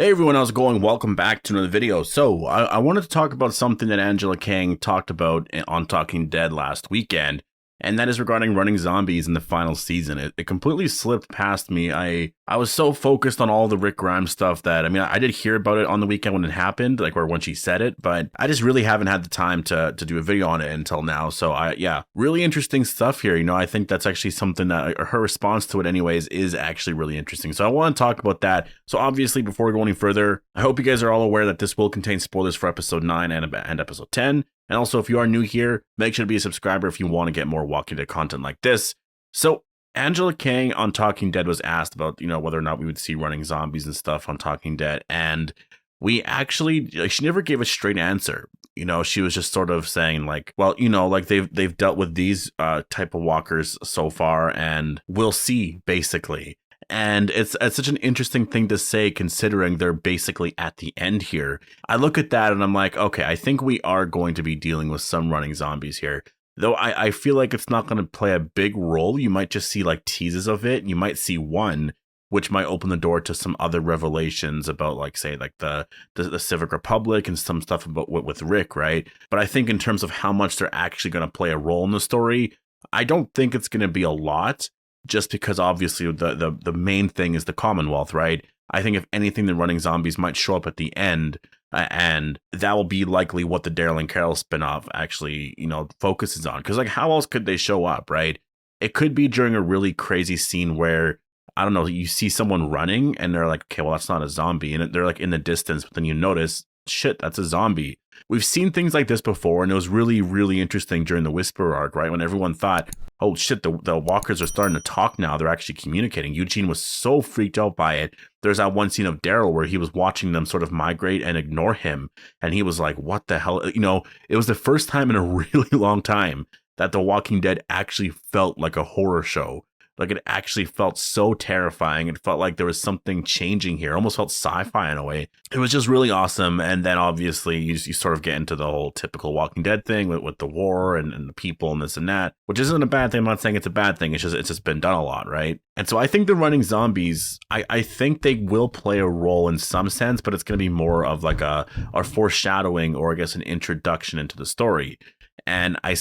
Hey everyone, how's it going? Welcome back to another video. So, I wanted to talk about something that Angela Kang talked about on Talking Dead last weekend, and that is regarding running zombies in the final season. It completely slipped past me. I was so focused on all the Rick Grimes stuff that, I did hear about it on the weekend when it happened, like when she said it, but I just really haven't had the time to do a video on it until now. So yeah, really interesting stuff here. I think that's actually something that her response to it anyways is actually really interesting. So I want to talk about that. So obviously, before we go any further, I hope you guys are all aware that this will contain spoilers for episode 9 and episode 10. And also, if you are new here, make sure to be a subscriber if you want to get more Walking Dead content like this. So Angela Kang on Talking Dead was asked about, whether or not we would see running zombies and stuff on Talking Dead. And we actually, she never gave a straight answer. She was just sort of saying like, well, like they've dealt with these type of walkers so far and we'll see, basically. And it's such an interesting thing to say considering they're basically at the end here. I look at that and I'm like, okay, I think we are going to be dealing with some running zombies here. Though I feel like it's not going to play a big role. You might just see like teases of it. You might see one, which might open the door to some other revelations about like, say, like the Civic Republic and some stuff about with Rick, right? But I think in terms of how much they're actually going to play a role in the story, I don't think it's going to be a lot. Just because obviously the main thing is the Commonwealth, right? I think if anything, the running zombies might show up at the end, and that will be likely what the Daryl and Carol spinoff actually, focuses on. Because like, how else could they show up, right? It could be during a really crazy scene where, I don't know, you see someone running and they're like, okay, well, that's not a zombie, and they're like in the distance, but then you notice, shit, that's a zombie. We've seen things like this before, and it was really, really interesting during the Whisperer arc, right? When everyone thought, oh shit, the walkers are starting to talk now. They're actually communicating. Eugene was so freaked out by it. There's that one scene of Daryl where he was watching them sort of migrate and ignore him. And he was like, what the hell? It was the first time in a really long time that The Walking Dead actually felt like a horror show. Like, it actually felt so terrifying. It felt like there was something changing here. It almost felt sci-fi in a way. It was just really awesome. And then obviously you sort of get into the whole typical Walking Dead thing with the war and the people and this and that, which isn't a bad thing. I'm not saying it's a bad thing. It's just been done a lot, right? And so I think the running zombies, I think they will play a role in some sense, but it's going to be more of like a foreshadowing, or I guess an introduction into the story. And I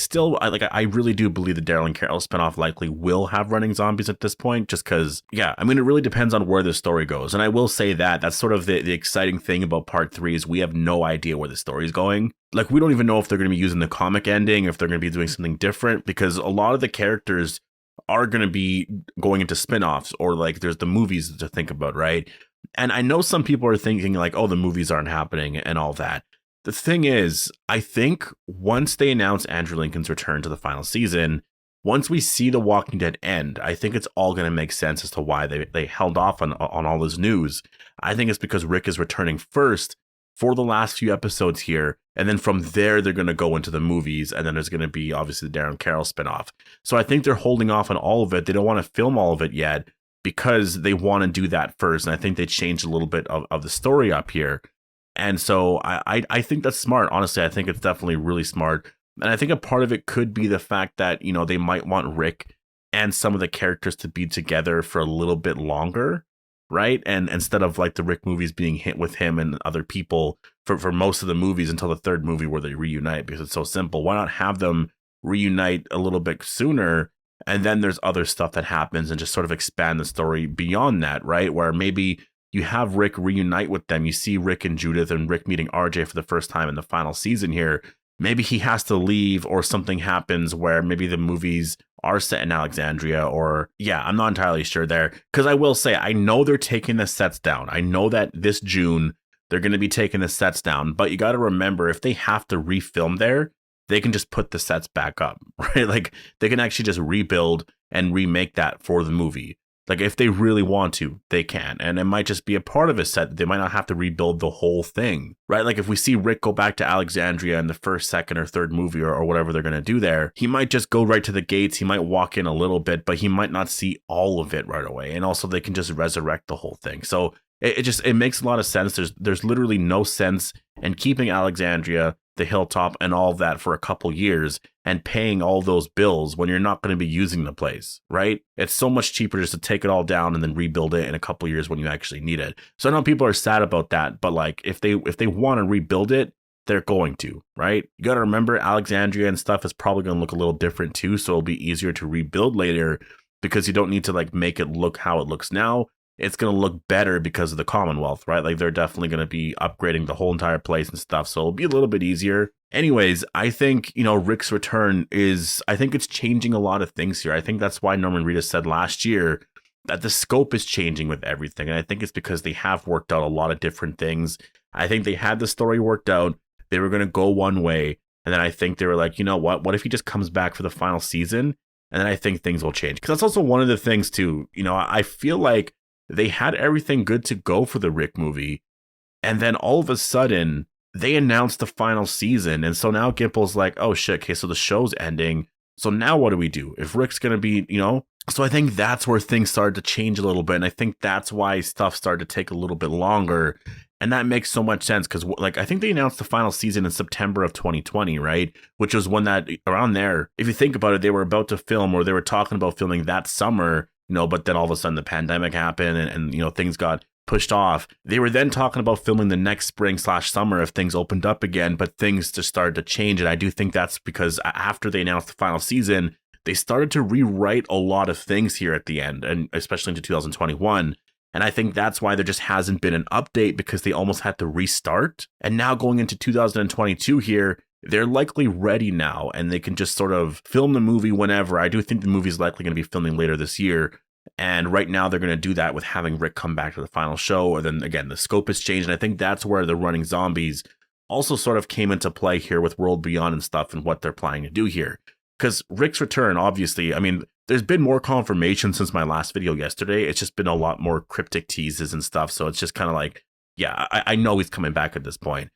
really do believe the Daryl and Carol spinoff likely will have running zombies at this point, just because, yeah, it really depends on where the story goes. And I will say that's sort of the exciting thing about part 3 is we have no idea where the story is going. Like, we don't even know if they're going to be using the comic ending, if they're going to be doing something different, because a lot of the characters are going to be going into spinoffs, or like there's the movies to think about, right? And I know some people are thinking like, oh, the movies aren't happening and all that. The thing is, I think once they announce Andrew Lincoln's return to the final season, once we see The Walking Dead end, I think it's all going to make sense as to why they held off on all this news. I think it's because Rick is returning first for the last few episodes here, and then from there, they're going to go into the movies, and then there's going to be obviously the Darren Carroll spinoff. So I think they're holding off on all of it. They don't want to film all of it yet because they want to do that first, and I think they changed a little bit of the story up here. And so I think that's smart. Honestly, I think it's definitely really smart. And I think a part of it could be the fact that, they might want Rick and some of the characters to be together for a little bit longer, right? And instead of like the Rick movies being hit with him and other people for most of the movies until the third movie where they reunite, because it's so simple. Why not have them reunite a little bit sooner? And then there's other stuff that happens and just sort of expand the story beyond that, right? Where maybe you have Rick reunite with them. You see Rick and Judith and Rick meeting RJ for the first time in the final season here. Maybe he has to leave, or something happens where maybe the movies are set in Alexandria, or yeah, I'm not entirely sure there. Because I will say, I know they're taking the sets down. I know that this June, they're going to be taking the sets down. But you got to remember, if they have to refilm there, they can just put the sets back up, right? Like, they can actually just rebuild and remake that for the movie. Like, if they really want to, they can. And it might just be a part of a set. They might not have to rebuild the whole thing, right? Like, if we see Rick go back to Alexandria in the first, second, or third movie, or whatever they're going to do there, he might just go right to the gates. He might walk in a little bit, but he might not see all of it right away. And also, they can just resurrect the whole thing. So it makes a lot of sense. There's literally no sense in keeping Alexandria the hilltop and all of that for a couple years and paying all those bills when you're not going to be using the place, right? It's so much cheaper just to take it all down and then rebuild it in a couple years when you actually need it. So I know people are sad about that, but like if they want to rebuild it, they're going to, right? You got to remember Alexandria and stuff is probably going to look a little different too, so it'll be easier to rebuild later because you don't need to like make it look how it looks now. It's going to look better because of the Commonwealth, right? Like they're definitely going to be upgrading the whole entire place and stuff. So it'll be a little bit easier. Anyways, I think, Rick's return I think it's changing a lot of things here. I think that's why Norman Reedus said last year that the scope is changing with everything. And I think it's because they have worked out a lot of different things. I think they had the story worked out. They were going to go one way. And then I think they were like, you know what? What if he just comes back for the final season? And then I think things will change. Because that's also one of the things too. I feel like they had everything good to go for the Rick movie. And then all of a sudden, they announced the final season. And so now Gimple's like, oh shit, okay, so the show's ending. So now what do we do? If Rick's going to be, So I think that's where things started to change a little bit. And I think that's why stuff started to take a little bit longer. And that makes so much sense because, like, I think they announced the final season in September of 2020, right? Which was when that, around there, if you think about it, they were about to film or they were talking about filming that summer. But then all of a sudden the pandemic happened and things got pushed off. They were then talking about filming the next spring/summer if things opened up again, but things just started to change. And I do think that's because after they announced the final season, they started to rewrite a lot of things here at the end, and especially into 2021. And I think that's why there just hasn't been an update because they almost had to restart. And now going into 2022 here, they're likely ready now and they can just sort of film the movie whenever. I do think the movie is likely going to be filming later this year. And right now they're going to do that with having Rick come back to the final show. Or then again, the scope has changed. And I think that's where the Running Zombies also sort of came into play here with World Beyond and stuff and what they're planning to do here. Because Rick's return, obviously, I mean, there's been more confirmation since my last video yesterday. It's just been a lot more cryptic teases and stuff. So it's just kind of like, yeah, I know he's coming back at this point.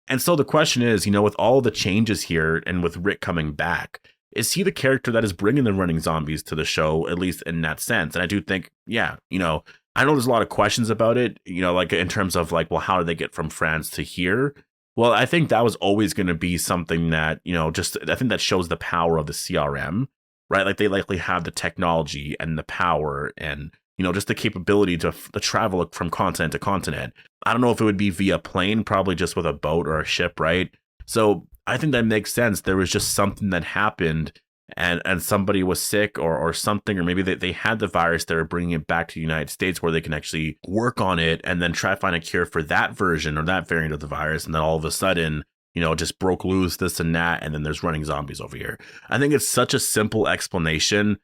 And so the question is, with all the changes here and with Rick coming back, is he the character that is bringing the Running Zombies to the show, at least in that sense? And I do think, yeah, I know there's a lot of questions about it, like in terms of like, well, how did they get from France to here? Well, I think that was always going to be something that, I think that shows the power of the CRM, right? Like they likely have the technology and the power and, just the capability to travel from continent to continent. I don't know if it would be via plane, probably just with a boat or a ship, right? So I think that makes sense. There was just something that happened and somebody was sick or something, or maybe they had the virus, they were bringing it back to the United States where they can actually work on it and then try to find a cure for that version or that variant of the virus. And then all of a sudden, just broke loose, this and that, and then there's Running Zombies over here. I think it's such a simple explanation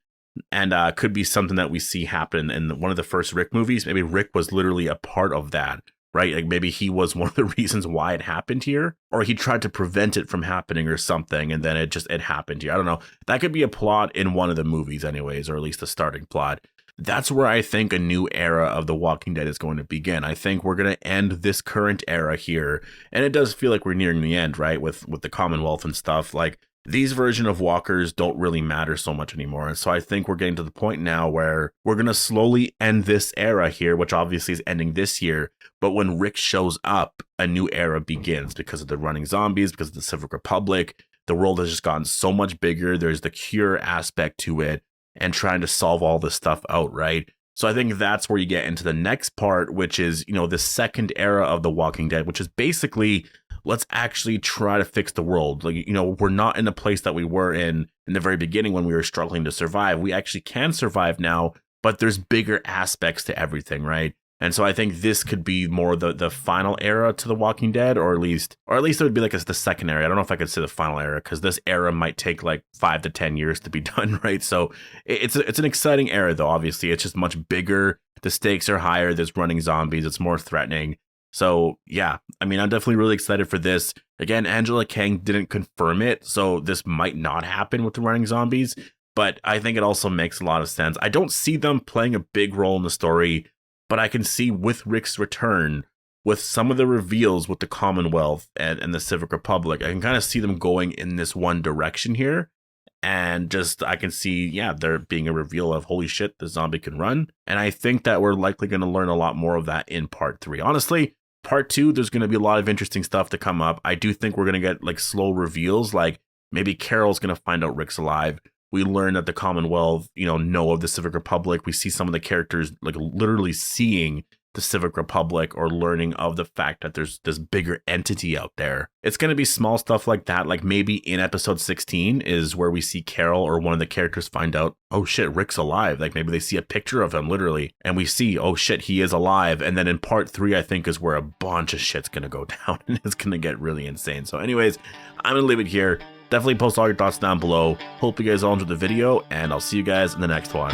and could be something that we see happen in one of the first Rick movies. Maybe Rick was literally a part of that, right? Like maybe he was one of the reasons why it happened here, or he tried to prevent it from happening or something, and then it happened here. I don't know. That could be a plot in one of the movies anyways, or at least a starting plot. That's where I think a new era of The Walking Dead is going to begin. I think we're going to end this current era here, and it does feel like we're nearing the end, right? With the Commonwealth and stuff. Like these version of walkers don't really matter so much anymore. And so I think we're getting to the point now where we're going to slowly end this era here, which obviously is ending this year. But when Rick shows up, a new era begins because of the Running Zombies, because of the Civic Republic. The world has just gotten so much bigger. There's the cure aspect to it and trying to solve all this stuff out, right? So I think that's where you get into the next part, which is, the second era of The Walking Dead, which is basically, let's actually try to fix the world. Like, we're not in the place that we were in the very beginning when we were struggling to survive. We actually can survive now, but there's bigger aspects to everything, right? And so I think this could be more the final era to The Walking Dead, or at least it would be like the second era. I don't know if I could say the final era because this era might take like 5 to 10 years to be done, right? So it's an exciting era, though. Obviously, it's just much bigger. The stakes are higher. There's Running Zombies. It's more threatening. So yeah, I mean, I'm definitely really excited for this. Again, Angela Kang didn't confirm it, so this might not happen with the Running Zombies. But I think it also makes a lot of sense. I don't see them playing a big role in the story. But I can see with Rick's return, with some of the reveals with the Commonwealth and the Civic Republic, I can kind of see them going in this one direction here. And I can see, there being a reveal of, holy shit, the zombie can run. And I think that we're likely going to learn a lot more of that in part 3. Honestly, Part 2, there's going to be a lot of interesting stuff to come up. I do think we're going to get like slow reveals, like maybe Carol's going to find out Rick's alive. We learn that the Commonwealth, know of the Civic Republic. We see some of the characters like literally seeing the Civic Republic or learning of the fact that there's this bigger entity out there. It's going to be small stuff like that. Like maybe in episode 16 is where we see Carol or one of the characters find out, oh shit, Rick's alive. Like maybe they see a picture of him literally and we see, oh shit, he is alive. And then in part 3, I think is where a bunch of shit's going to go down and it's going to get really insane. So anyways, I'm going to leave it here. Definitely post all your thoughts down below. Hope you guys all enjoyed the video and I'll see you guys in the next one.